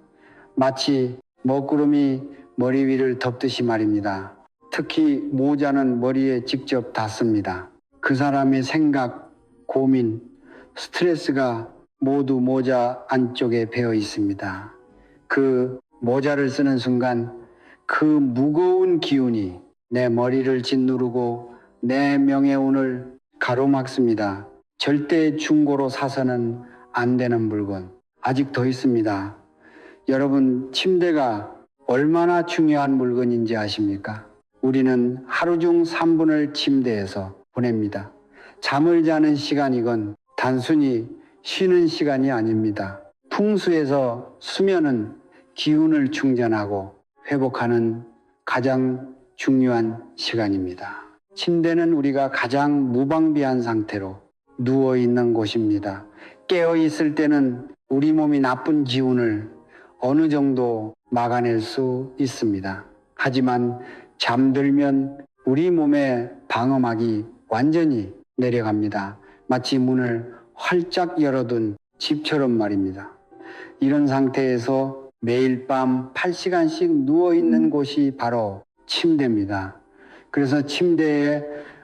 마치 먹구름이 머리 위를 덮듯이 말입니다. 특히 모자는 머리에 직접 닿습니다. 그 사람의 생각, 고민, 스트레스가 모두 모자 안쪽에 배어 있습니다. 그 모자를 쓰는 순간 그 무거운 기운이 내 머리를 짓누르고 내 명예운을 가로막습니다. 절대 중고로 사서는 안 되는 물건 아직 더 있습니다. 여러분, 침대가 얼마나 중요한 물건인지 아십니까? 우리는 하루 중 3분을 침대에서 보냅니다. 잠을 자는 시간이건 단순히 쉬는 시간이 아닙니다. 풍수에서 수면은 기운을 충전하고 회복하는 가장 중요한 시간입니다. 침대는 우리가 가장 무방비한 상태로 누워 있는 곳입니다. 깨어 있을 때는 우리 몸이 나쁜 기운을 어느 정도 막아낼 수 있습니다. 하지만 잠들면 우리 몸의 방어막이 완전히 내려갑니다. 마치 문을 활짝 열어둔 집처럼 말입니다. 이런 상태에서 매일 밤 8시간씩 누워있는 곳이 바로 침대입니다. 그래서 침대에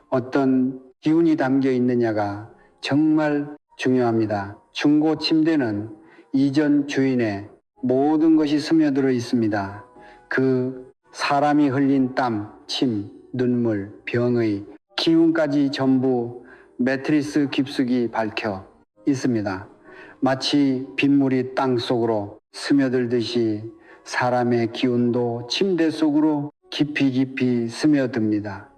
어떤 기운이 담겨 있느냐가 정말 중요합니다. 중고 침대는 이전 주인의 모든 것이 스며들어 있습니다. 그 사람이 흘린 땀, 침, 눈물, 병의 기운까지 전부 매트리스 깊숙이 밝혀 있습니다. 마치 빗물이 땅 속으로 스며들듯이 사람의 기운도 침대 속으로 깊이 스며듭니다.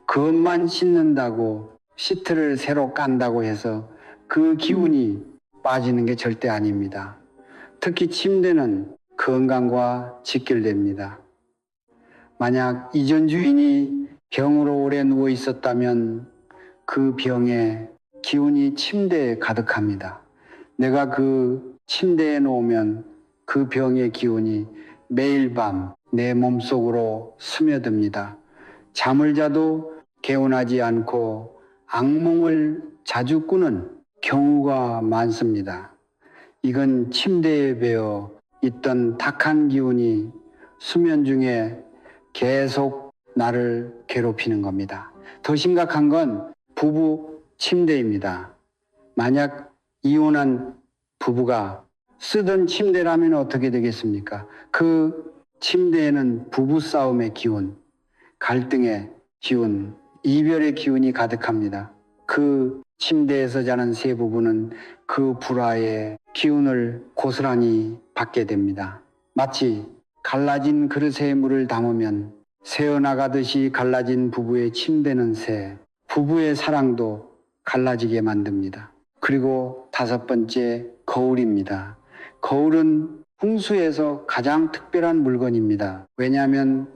그것만 씻는다고, 시트를 새로 깐다고 해서 그 기운이 빠지는 게 절대 아닙니다. 특히 침대는 건강과 직결됩니다. 만약 이전 주인이 병으로 오래 누워 있었다면 그 병의 기운이 침대에 가득합니다. 내가 그 침대에 놓으면 그 병의 기운이 매일 밤 내 몸속으로 스며듭니다. 잠을 자도 개운하지 않고 악몽을 자주 꾸는 경우가 많습니다. 이건 침대에 베어 있던 탁한 기운이 수면 중에 계속 나를 괴롭히는 겁니다. 더 심각한 건 부부 침대입니다. 만약 이혼한 부부가 쓰던 침대라면 어떻게 되겠습니까? 그 침대에는 부부싸움의 기운, 갈등의 기운, 이별의 기운이 가득합니다. 그 침대에서 자는 세 부부는 그 불화의 기운을 고스란히 받게 됩니다. 마치 갈라진 그릇에 물을 담으면 새어나가듯이 갈라진 부부의 침대는 새, 부부의 사랑도 갈라지게 만듭니다. 그리고 다섯 번째, 거울입니다. 거울은 풍수에서 가장 특별한 물건입니다. 왜냐하면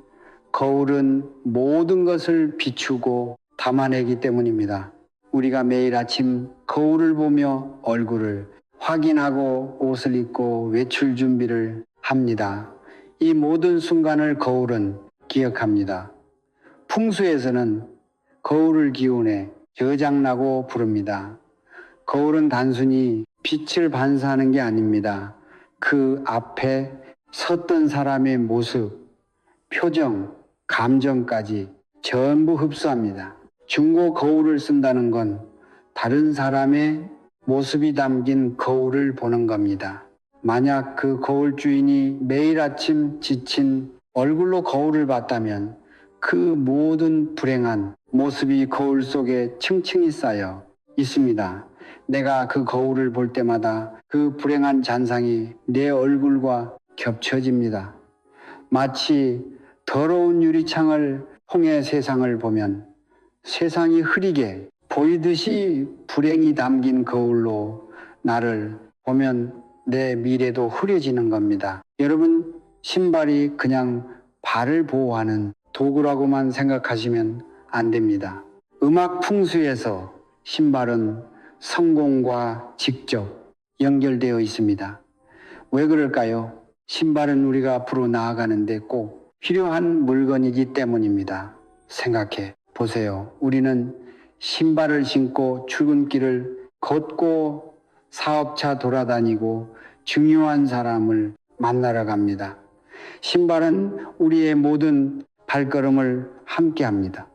거울은 모든 것을 비추고 담아내기 때문입니다. 우리가 매일 아침 거울을 보며 얼굴을 확인하고 옷을 입고 외출 준비를 합니다. 이 모든 순간을 거울은 기억합니다. 풍수에서는 거울을 기운해 저장라고 부릅니다. 거울은 단순히 빛을 반사하는 게 아닙니다. 그 앞에 섰던 사람의 모습, 표정, 감정까지 전부 흡수합니다. 중고 거울을 쓴다는 건 다른 사람의 모습이 담긴 거울을 보는 겁니다. 만약 그 거울 주인이 매일 아침 지친 얼굴로 거울을 봤다면 그 모든 불행한 모습이 거울 속에 층층이 쌓여 있습니다. 내가 그 거울을 볼 때마다 그 불행한 잔상이 내 얼굴과 겹쳐집니다. 마치 더러운 유리창을 통해 세상을 보면 세상이 흐리게 보이듯이 불행이 담긴 거울로 나를 보면 내 미래도 흐려지는 겁니다. 여러분, 신발이 그냥 발을 보호하는 도구라고만 생각하시면 안 됩니다. 음악 풍수에서 신발은 성공과 직접 연결되어 있습니다. 왜 그럴까요? 신발은 우리가 앞으로 나아가는데 꼭 필요한 물건이기 때문입니다. 생각해 보세요. 우리는 신발을 신고 출근길을 걷고 사업차 돌아다니고 중요한 사람을 만나러 갑니다. 신발은 우리의 모든 발걸음을 함께 합니다.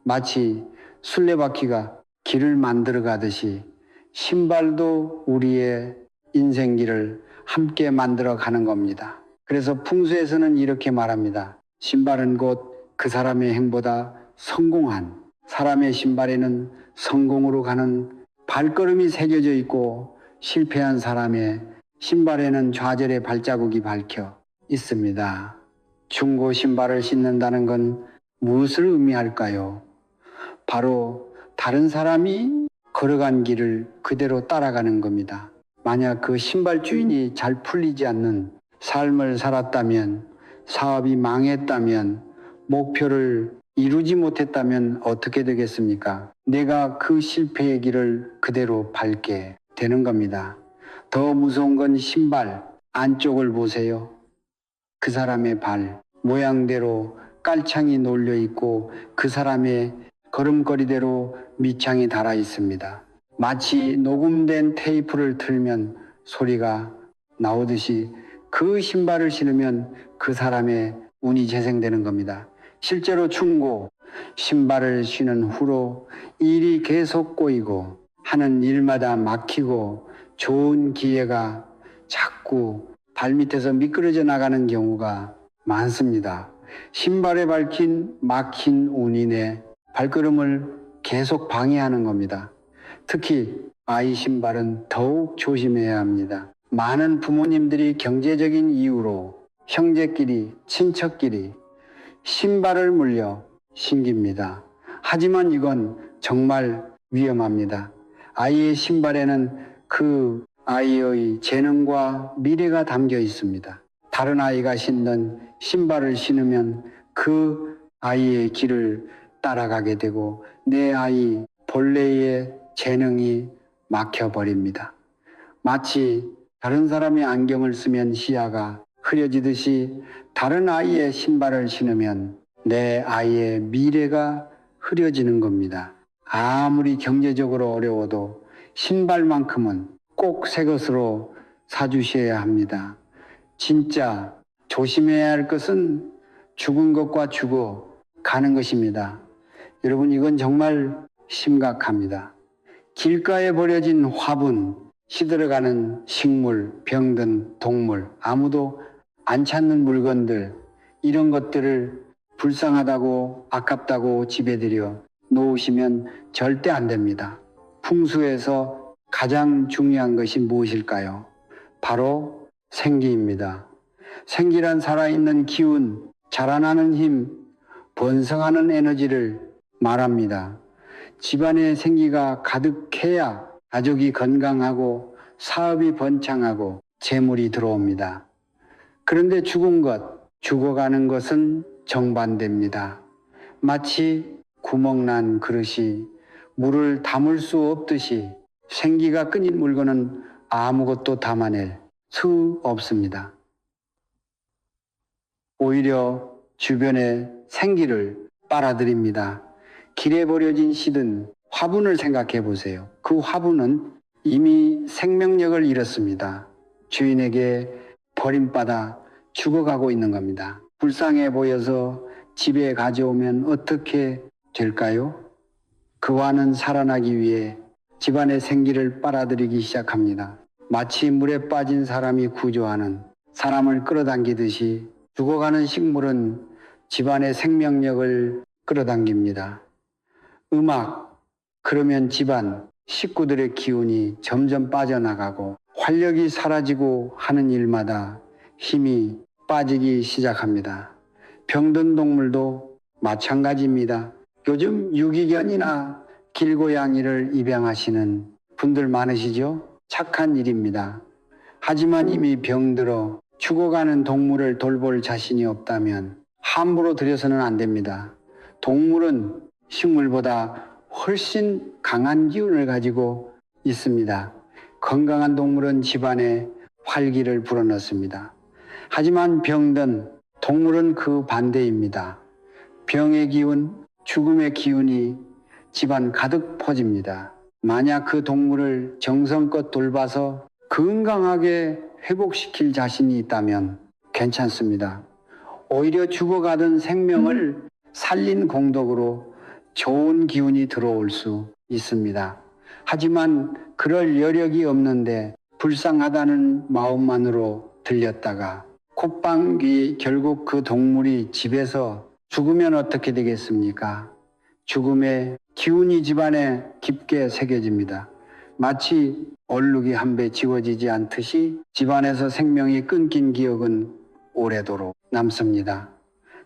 마치 술래바퀴가 길을 만들어 가듯이 신발도 우리의 인생길을 함께 만들어 가는 겁니다. 그래서 풍수에서는 이렇게 말합니다. 신발은 곧 그 사람의 행보다 성공한 사람의 신발에는 성공으로 가는 발걸음이 새겨져 있고 실패한 사람의 신발에는 좌절의 발자국이 밝혀 있습니다. 중고 신발을 신는다는 건 무엇을 의미할까요? 바로 다른 사람이 걸어간 길을 그대로 따라가는 겁니다. 만약 그 신발 주인이 잘 풀리지 않는 삶을 살았다면, 사업이 망했다면, 목표를 이루지 못했다면 어떻게 되겠습니까? 내가 그 실패의 길을 그대로 밟게 되는 겁니다. 더 무서운 건 신발 안쪽을 보세요. 그 사람의 발 모양대로 깔창이 놓여 있고 그 사람의 걸음걸이대로 밑창이 달아 있습니다. 마치 녹음된 테이프를 틀면 소리가 나오듯이 그 신발을 신으면 그 사람의 운이 재생되는 겁니다. 실제로 충고 신발을 신은 후로 일이 계속 꼬이고 하는 일마다 막히고 좋은 기회가 자꾸 발밑에서 미끄러져 나가는 경우가 많습니다. 신발에 막힌 운이 내 발걸음을 계속 방해하는 겁니다. 특히 아이 신발은 더욱 조심해야 합니다. 많은 부모님들이 경제적인 이유로 형제끼리, 친척끼리 신발을 물려 신깁니다. 하지만 이건 정말 위험합니다. 아이의 신발에는 그 아이의 재능과 미래가 담겨 있습니다. 다른 아이가 신는 신발을 신으면 그 아이의 길을 따라가게 되고 내 아이 본래의 재능이 막혀버립니다. 마치 다른 사람의 안경을 쓰면 시야가 흐려지듯이 다른 아이의 신발을 신으면 내 아이의 미래가 흐려지는 겁니다. 아무리 경제적으로 어려워도 신발만큼은 꼭 새 것으로 사주셔야 합니다. 진짜 조심해야 할 것은 죽은 것과 죽어 가는 것입니다. 여러분, 이건 정말 심각합니다. 길가에 버려진 화분, 시들어가는 식물, 병든 동물, 아무도 안 찾는 물건들, 이런 것들을 불쌍하다고 아깝다고 집에 들여 놓으시면 절대 안 됩니다. 풍수에서 가장 중요한 것이 무엇일까요? 바로 생기입니다. 생기란 살아있는 기운, 자라나는 힘, 번성하는 에너지를 말합니다. 집안에 생기가 가득해야 가족이 건강하고 사업이 번창하고 재물이 들어옵니다. 그런데 죽은 것, 죽어가는 것은 정반대입니다. 마치 구멍난 그릇이 물을 담을 수 없듯이 생기가 끊인 물건은 아무것도 담아낼 수 없습니다. 오히려 주변의 생기를 빨아들입니다. 길에 버려진 시든 화분을 생각해 보세요. 그 화분은 이미 생명력을 잃었습니다. 주인에게 버림받아 죽어가고 있는 겁니다. 불쌍해 보여서 집에 가져오면 어떻게 될까요? 그 화는 살아나기 위해 집안의 생기를 빨아들이기 시작합니다. 마치 물에 빠진 사람이 구조하는, 사람을 끌어당기듯이 죽어가는 식물은 집안의 생명력을 끌어당깁니다. 음악, 그러면 집안, 식구들의 기운이 점점 빠져나가고 활력이 사라지고 하는 일마다 힘이 빠지기 시작합니다. 병든 동물도 마찬가지입니다. 요즘 유기견이나 길고양이를 입양하시는 분들 많으시죠? 착한 일입니다. 하지만 이미 병들어 죽어가는 동물을 돌볼 자신이 없다면 함부로 들여서는 안 됩니다. 동물은 식물보다 훨씬 강한 기운을 가지고 있습니다. 건강한 동물은 집안에 활기를 불어넣습니다. 하지만 병든 동물은 그 반대입니다. 병의 기운, 죽음의 기운이 집안 가득 퍼집니다. 만약 그 동물을 정성껏 돌봐서 건강하게 회복시킬 자신이 있다면 괜찮습니다. 오히려 죽어가던 생명을 살린 공덕으로 좋은 기운이 들어올 수 있습니다. 하지만 그럴 여력이 없는데 불쌍하다는 마음만으로 들렸다가 콧방귀 결국 그 동물이 집에서 죽으면 어떻게 되겠습니까? 죽음의 기운이 집안에 깊게 새겨집니다. 마치 얼룩이 한 배 지워지지 않듯이 집안에서 생명이 끊긴 기억은 오래도록 남습니다.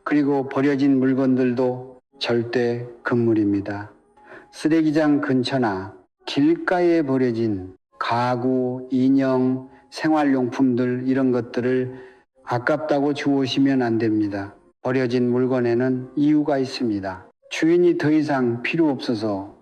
그리고 버려진 물건들도 절대 금물입니다. 쓰레기장 근처나 길가에 버려진 가구, 인형, 생활용품들 이런 것들을 아깝다고 주우시면 안 됩니다. 버려진 물건에는 이유가 있습니다. 주인이 더 이상 필요 없어서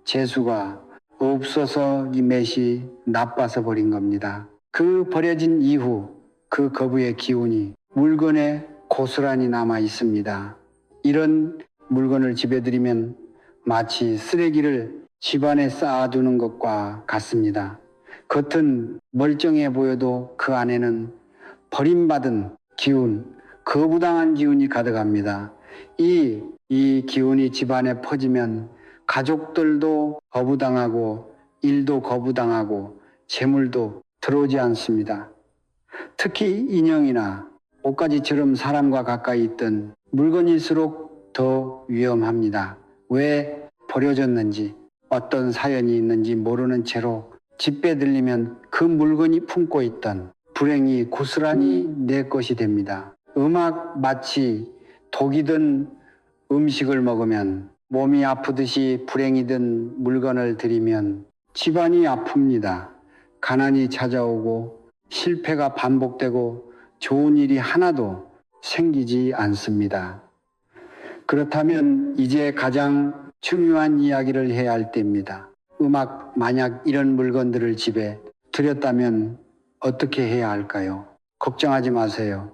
재수가 없어서 이 맷이 나빠서 버린 겁니다. 그 버려진 이후 그 거부의 기운이 물건에 고스란히 남아 있습니다. 이런 물건을 집에 들이면 마치 쓰레기를 집안에 쌓아두는 것과 같습니다. 겉은 멀쩡해 보여도 그 안에는 버림받은 기운, 거부당한 기운이 가득합니다. 이 기운이 집안에 퍼지면 가족들도 거부당하고 일도 거부당하고 재물도 들어오지 않습니다. 특히 인형이나 옷가지처럼 사람과 가까이 있던 물건일수록 더 위험합니다. 왜 버려졌는지 어떤 사연이 있는지 모르는 채로 집에 들리면 그 물건이 품고 있던 불행이 고스란히 내 것이 됩니다. 음악 마치 독이 든 음식을 먹으면 몸이 아프듯이 불행이 든 물건을 들이면 집안이 아픕니다. 가난이 찾아오고 실패가 반복되고 좋은 일이 하나도 생기지 않습니다. 그렇다면 이제 가장 중요한 이야기를 해야 할 때입니다. 만약 이런 물건들을 집에 들였다면 어떻게 해야 할까요? 걱정하지 마세요.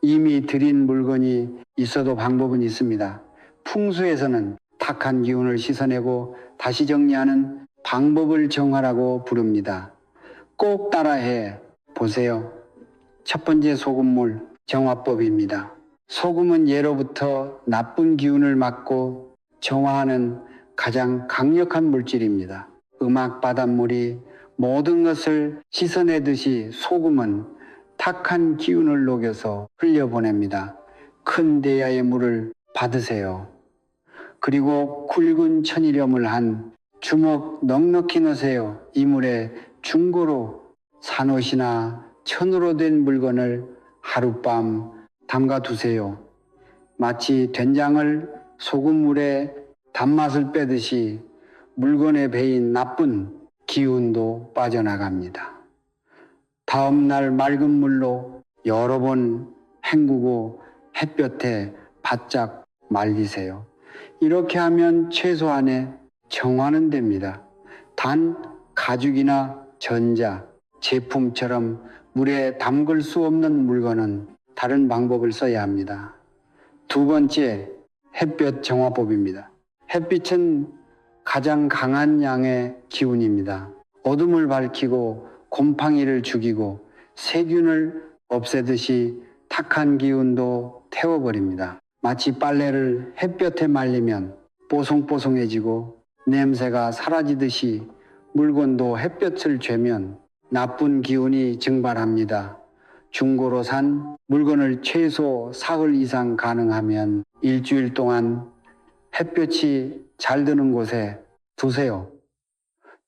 이미 드린 물건이 있어도 방법은 있습니다. 풍수에서는 탁한 기운을 씻어내고 다시 정리하는 방법을 정화라고 부릅니다. 꼭 따라해 보세요. 첫 번째 소금물 정화법입니다. 소금은 예로부터 나쁜 기운을 막고 정화하는 가장 강력한 물질입니다. 음악 바닷물이 모든 것을 씻어내듯이 소금은 탁한 기운을 녹여서 흘려보냅니다. 큰 대야의 물을 받으세요. 그리고 굵은 천일염을 한 주먹 넉넉히 넣으세요. 이 물에 중고로 산옷이나 천으로 된 물건을 하룻밤 담가 두세요. 마치 된장을 소금물에 단맛을 빼듯이 물건에 배인 나쁜 기운도 빠져나갑니다. 다음 날 맑은 물로 여러 번 헹구고 햇볕에 바짝 말리세요. 이렇게 하면 최소한의 정화는 됩니다. 단 가죽이나 전자, 제품처럼 물에 담글 수 없는 물건은 다른 방법을 써야 합니다. 두 번째, 햇볕 정화법입니다. 햇빛은 가장 강한 양의 기운입니다. 어둠을 밝히고 곰팡이를 죽이고 세균을 없애듯이 탁한 기운도 태워버립니다. 마치 빨래를 햇볕에 말리면 뽀송뽀송해지고 냄새가 사라지듯이 물건도 햇볕을 쬐면 나쁜 기운이 증발합니다. 중고로 산 물건을 최소 사흘 이상 가능하면 일주일 동안 햇볕이 잘 드는 곳에 두세요.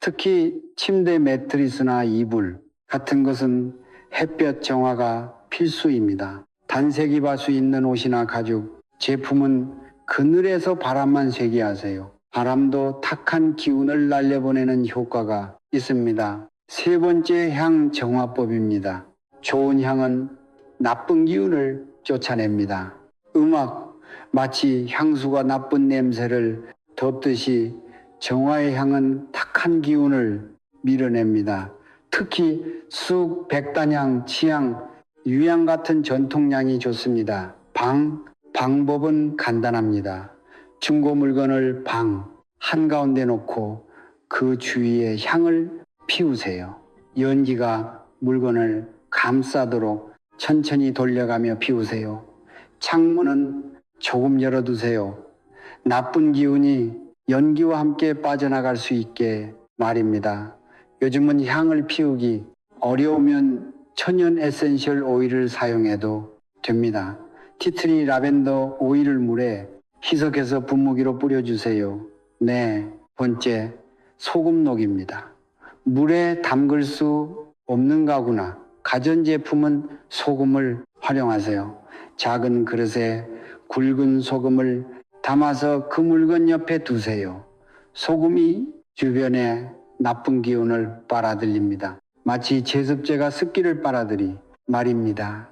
특히 침대 매트리스나 이불 같은 것은 햇볕 정화가 필수입니다. 단색이 발수 있는 옷이나 가죽, 제품은 그늘에서 바람만 쐬게 하세요. 바람도 탁한 기운을 날려보내는 효과가 있습니다. 세 번째 향 정화법입니다. 좋은 향은 나쁜 기운을 쫓아냅니다. 음악, 마치 향수가 나쁜 냄새를 덮듯이 정화의 향은 탁한 기운을 밀어냅니다. 특히 쑥, 백단향, 치향, 유향 같은 전통향이 좋습니다. 방법은 간단합니다. 중고 물건을 방 한가운데 놓고 그 주위에 향을 피우세요. 연기가 물건을 감싸도록 천천히 돌려가며 피우세요. 창문은 조금 열어두세요. 나쁜 기운이 연기와 함께 빠져나갈 수 있게 말입니다. 요즘은 향을 피우기 어려우면 천연 에센셜 오일을 사용해도 됩니다. 티트리 라벤더 오일을 물에 희석해서 분무기로 뿌려주세요. 네 번째, 소금녹입니다. 물에 담글 수 없는 가구나 가전제품은 소금을 활용하세요. 작은 그릇에 굵은 소금을 담아서 그 물건 옆에 두세요. 소금이 주변에 나쁜 기운을 빨아들입니다. 마치 제습제가 습기를 빨아들이 말입니다.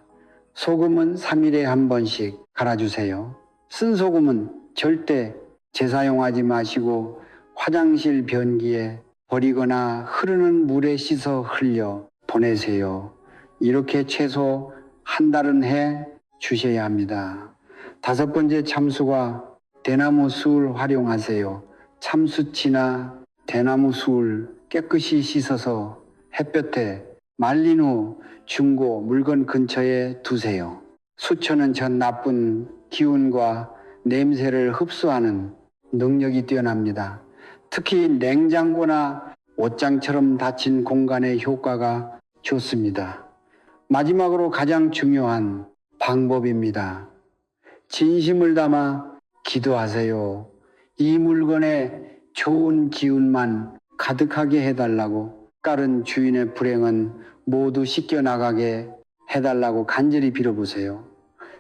소금은 3일에 한 번씩 갈아주세요. 쓴 소금은 절대 재사용하지 마시고 화장실 변기에 버리거나 흐르는 물에 씻어 흘려 보내세요. 이렇게 최소 한 달은 해 주셔야 합니다. 다섯 번째, 참수와 대나무 수을 활용하세요. 참수치나 대나무 수을 깨끗이 씻어서 햇볕에 말린 후 중고 물건 근처에 두세요. 수초는 전 나쁜 기운과 냄새를 흡수하는 능력이 뛰어납니다. 특히 냉장고나 옷장처럼 닫힌 공간의 효과가 좋습니다. 마지막으로 가장 중요한 방법입니다. 진심을 담아 기도하세요. 이 물건에 좋은 기운만 가득하게 해달라고, 깔은 주인의 불행은 모두 씻겨나가게 해달라고 간절히 빌어보세요.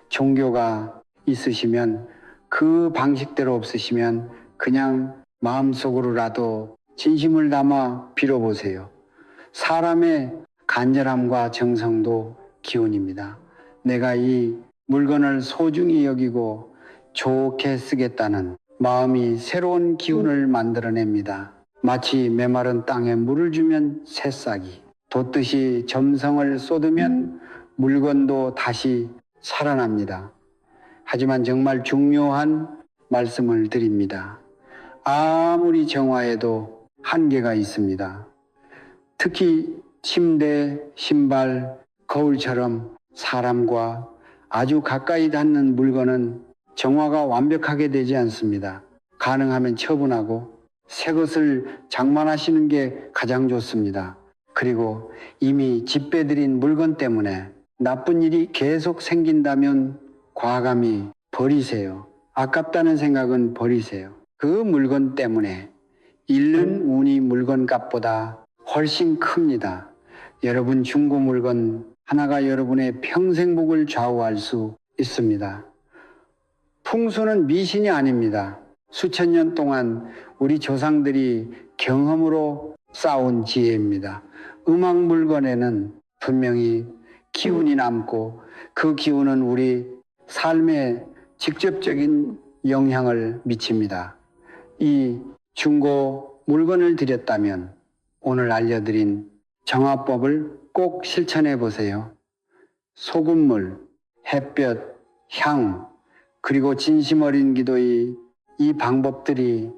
종교가 있으시면 그 방식대로 없으시면 그냥 마음속으로라도 진심을 담아 빌어보세요. 사람의 간절함과 정성도 기운입니다. 내가 이 물건을 소중히 여기고 좋게 쓰겠다는 마음이 새로운 기운을 만들어냅니다. 마치 메마른 땅에 물을 주면 새싹이, 돛듯이 점성을 쏟으면 물건도 다시 살아납니다. 하지만 정말 중요한 말씀을 드립니다. 아무리 정화해도 한계가 있습니다. 특히 침대, 신발, 거울처럼 사람과 아주 가까이 닿는 물건은 정화가 완벽하게 되지 않습니다. 가능하면 처분하고 새 것을 장만하시는 게 가장 좋습니다. 그리고 이미 집배드린 물건 때문에 나쁜 일이 계속 생긴다면 과감히 버리세요. 아깝다는 생각은 버리세요. 그 물건 때문에 잃는 운이 물건값보다 훨씬 큽니다. 여러분 중고 물건 하나가 여러분의 평생복을 좌우할 수 있습니다. 풍수는 미신이 아닙니다. 수천 년 동안 우리 조상들이 경험으로 쌓은 지혜입니다. 음악 물건에는 분명히 기운이 남고 그 기운은 우리 삶에 직접적인 영향을 미칩니다. 이 중고 물건을 드렸다면 오늘 알려드린 정화법을 꼭 실천해 보세요. 소금물, 햇볕, 향, 그리고 진심 어린 기도의 이 방법들이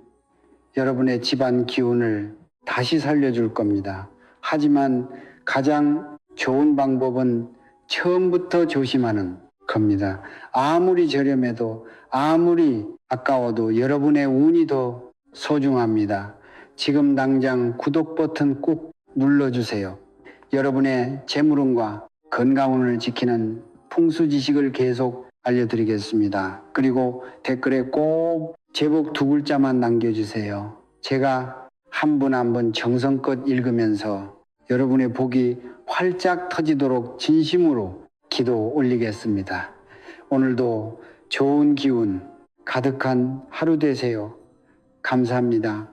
여러분의 집안 기운을 다시 살려줄 겁니다. 하지만 가장 좋은 방법은 처음부터 조심하는 겁니다. 아무리 저렴해도 아무리 아까워도 여러분의 운이 더 소중합니다. 지금 당장 구독 버튼 꾹 눌러주세요. 여러분의 재물운과 건강운을 지키는 풍수 지식을 계속 알려드리겠습니다. 그리고 댓글에 꼭 제목 2글자만 남겨주세요. 제가 한 분 한 분 정성껏 읽으면서 여러분의 복이 활짝 터지도록 진심으로 기도 올리겠습니다. 오늘도 좋은 기운 가득한 하루 되세요. 감사합니다.